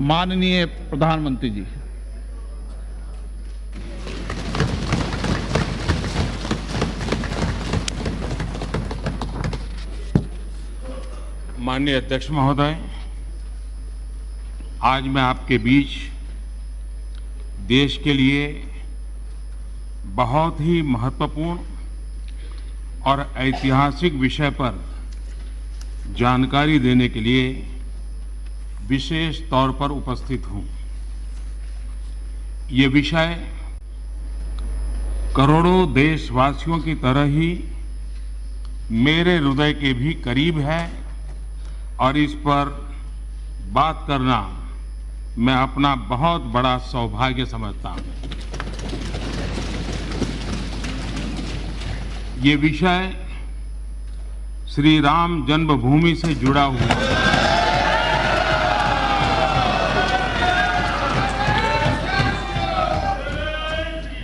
माननीय प्रधानमंत्री जी। माननीय अध्यक्ष महोदय, आज मैं आपके बीच देश के लिए बहुत ही महत्वपूर्ण और ऐतिहासिक विषय पर जानकारी देने के लिए विशेष तौर पर उपस्थित हूं। ये विषय करोड़ों देशवासियों की तरह ही मेरे हृदय के भी करीब है और इस पर बात करना मैं अपना बहुत बड़ा सौभाग्य समझता हूं। ये विषय श्री राम जन्मभूमि से जुड़ा हुआ है।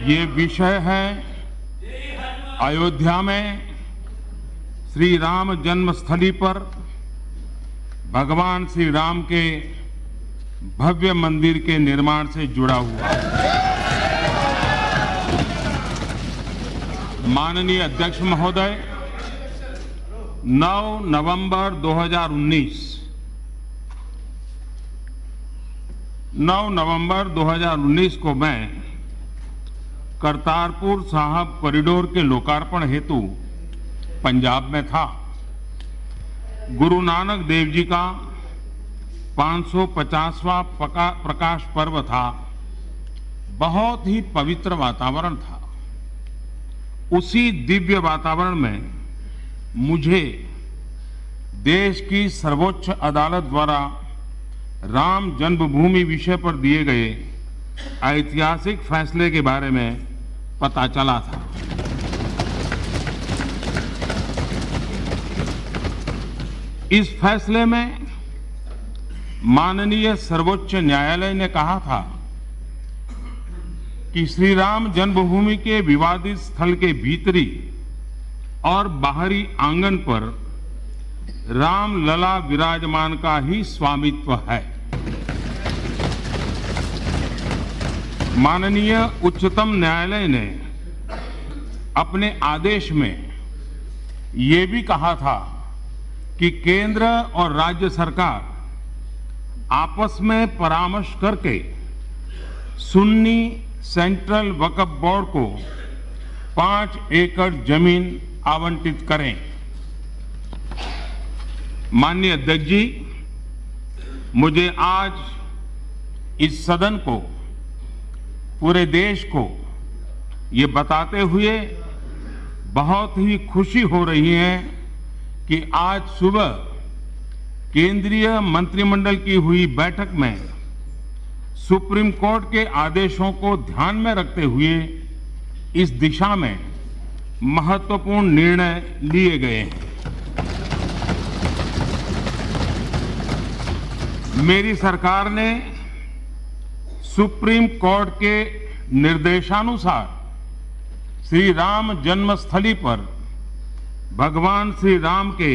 ये विषय है अयोध्या में श्री राम जन्मस्थली पर भगवान श्री राम के भव्य मंदिर के निर्माण से जुड़ा हुआ है। माननीय अध्यक्ष महोदय, 9 नवंबर 2019 को मैं करतारपुर साहिब कॉरिडोर के लोकार्पण हेतु पंजाब में था। गुरु नानक देव जी का 550वां प्रकाश पर्व था। बहुत ही पवित्र वातावरण था। उसी दिव्य वातावरण में मुझे देश की सर्वोच्च अदालत द्वारा राम जन्मभूमि विषय पर दिए गए ऐतिहासिक फैसले के बारे में पता चला था। इस फैसले में माननीय सर्वोच्च न्यायालय ने कहा था कि श्री राम जन्मभूमि के विवादित स्थल के भीतरी और बाहरी आंगन पर राम लला विराजमान का ही स्वामित्व है। माननीय उच्चतम न्यायालय ने अपने आदेश में ये भी कहा था कि केंद्र और राज्य सरकार आपस में परामर्श करके सुन्नी सेंट्रल वक्फ बोर्ड को 5 एकड़ जमीन आवंटित करें। माननीय अध्यक्ष जी, मुझे आज इस सदन को, पूरे देश को ये बताते हुए बहुत ही खुशी हो रही है कि आज सुबह केंद्रीय मंत्रिमंडल की हुई बैठक में सुप्रीम कोर्ट के आदेशों को ध्यान में रखते हुए इस दिशा में महत्वपूर्ण निर्णय लिए गए हैं। मेरी सरकार ने सुप्रीम कोर्ट के निर्देशानुसार श्री राम जन्मस्थली पर भगवान श्री राम के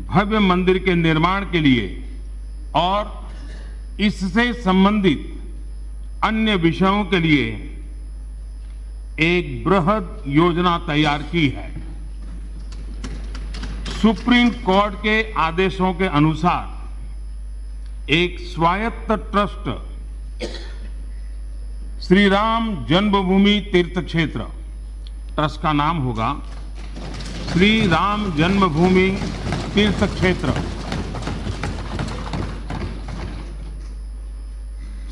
भव्य मंदिर के निर्माण के लिए और इससे संबंधित अन्य विषयों के लिए एक बृहद योजना तैयार की है। सुप्रीम कोर्ट के आदेशों के अनुसार एक स्वायत्त ट्रस्ट श्री राम जन्मभूमि तीर्थ क्षेत्र, ट्रस्ट का नाम होगा श्री राम जन्मभूमि तीर्थ क्षेत्र,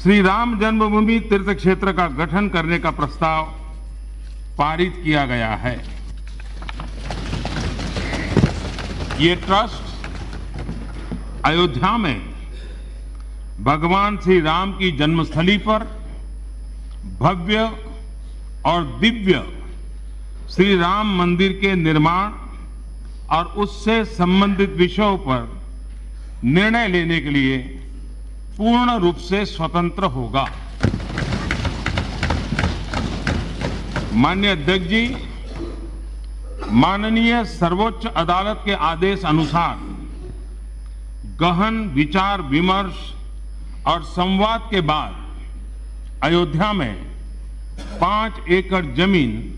श्री राम जन्मभूमि तीर्थ क्षेत्र का गठन करने का प्रस्ताव पारित किया गया है। ये ट्रस्ट अयोध्या में भगवान श्री राम की जन्मस्थली पर भव्य और दिव्य श्री राम मंदिर के निर्माण और उससे संबंधित विषयों पर निर्णय लेने के लिए पूर्ण रूप से स्वतंत्र होगा। माननीय अध्यक्ष जी, माननीय सर्वोच्च अदालत के आदेश अनुसार गहन विचार विमर्श और संवाद के बाद अयोध्या में 5 एकड़ जमीन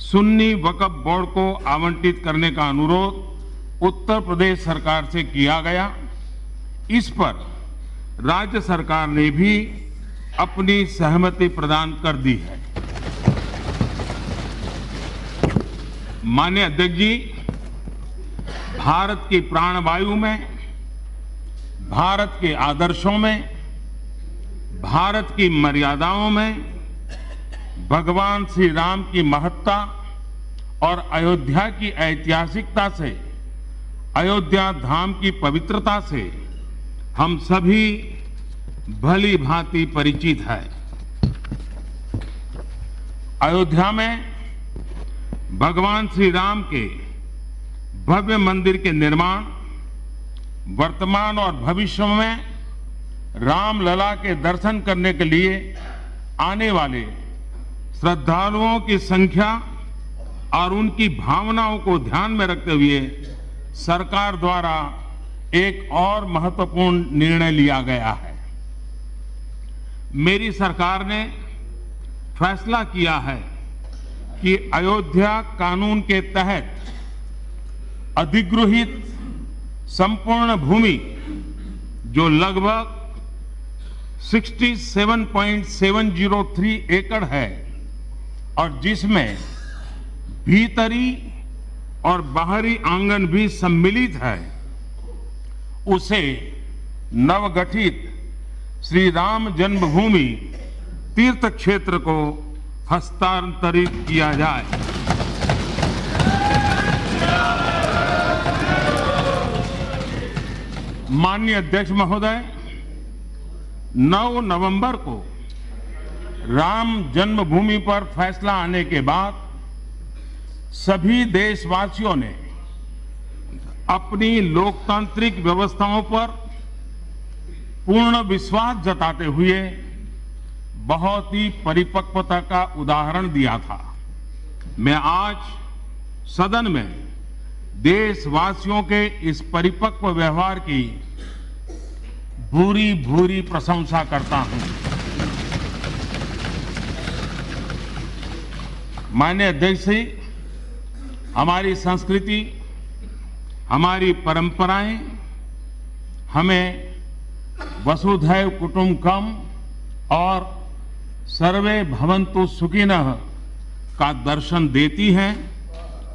सुन्नी वक्फ बोर्ड को आवंटित करने का अनुरोध उत्तर प्रदेश सरकार से किया गया। इस पर राज्य सरकार ने भी अपनी सहमति प्रदान कर दी है। माननीय अध्यक्ष जी, भारत की प्राणवायु में, भारत के आदर्शों में, भारत की मर्यादाओं में भगवान श्री राम की महत्ता और अयोध्या की ऐतिहासिकता से, अयोध्या धाम की पवित्रता से हम सभी भली भांति परिचित है। अयोध्या में भगवान श्री राम के भव्य मंदिर के निर्माण, वर्तमान और भविष्य में रामलला के दर्शन करने के लिए आने वाले श्रद्धालुओं की संख्या और उनकी भावनाओं को ध्यान में रखते हुए सरकार द्वारा एक और महत्वपूर्ण निर्णय लिया गया है। मेरी सरकार ने फैसला किया है कि अयोध्या कानून के तहत अधिगृहित संपूर्ण भूमि जो लगभग 67.703 एकड़ है और जिसमें भीतरी और बाहरी आंगन भी सम्मिलित है, उसे नवगठित श्री राम जन्मभूमि तीर्थ क्षेत्र को हस्तांतरित किया जाए। माननीय अध्यक्ष महोदय, 9 नवंबर को राम जन्मभूमि पर फैसला आने के बाद सभी देशवासियों ने अपनी लोकतांत्रिक व्यवस्थाओं पर पूर्ण विश्वास जताते हुए बहुत ही परिपक्वता का उदाहरण दिया था। मैं आज सदन में देशवासियों के इस परिपक्व व्यवहार की भूरी भूरी प्रशंसा करता हूं। माननीय अध्यक्ष जी, हमारी संस्कृति, हमारी परंपराएं हमें वसुधैव कुटुंबकम और सर्वे भवन्तु सुखिनः का दर्शन देती हैं।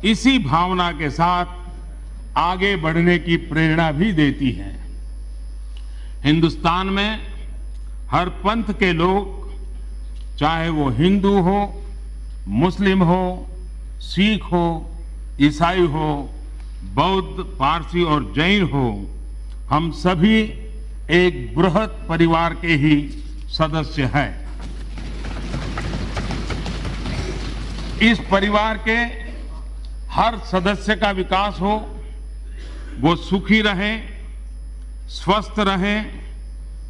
इसी भावना के साथ आगे बढ़ने की प्रेरणा भी देती हैं। हिंदुस्तान में हर पंथ के लोग, चाहे वो हिंदू हो, मुस्लिम हो, सिख हो, ईसाई हो, बौद्ध, पारसी और जैन हो, हम सभी एक बृहत परिवार के ही सदस्य हैं। इस परिवार के हर सदस्य का विकास हो, वो सुखी रहे, स्वस्थ रहे,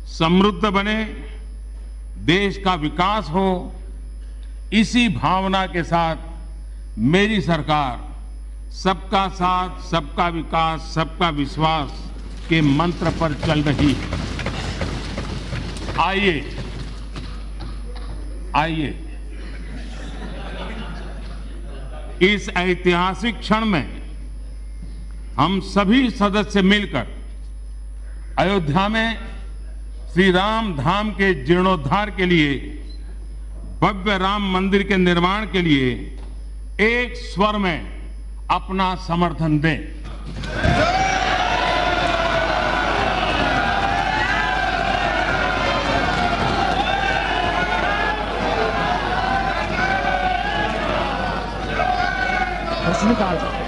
समृद्ध बने, देश का विकास हो, इसी भावना के साथ मेरी सरकार सबका साथ, सबका विकास, सबका विश्वास के मंत्र पर चल रही है। आइए इस ऐतिहासिक क्षण में हम सभी सदस्य मिलकर अयोध्या में श्री राम धाम के जीर्णोद्धार के लिए, भव्य राम मंदिर के निर्माण के लिए एक स्वर में अपना समर्थन दें। रजनीकांत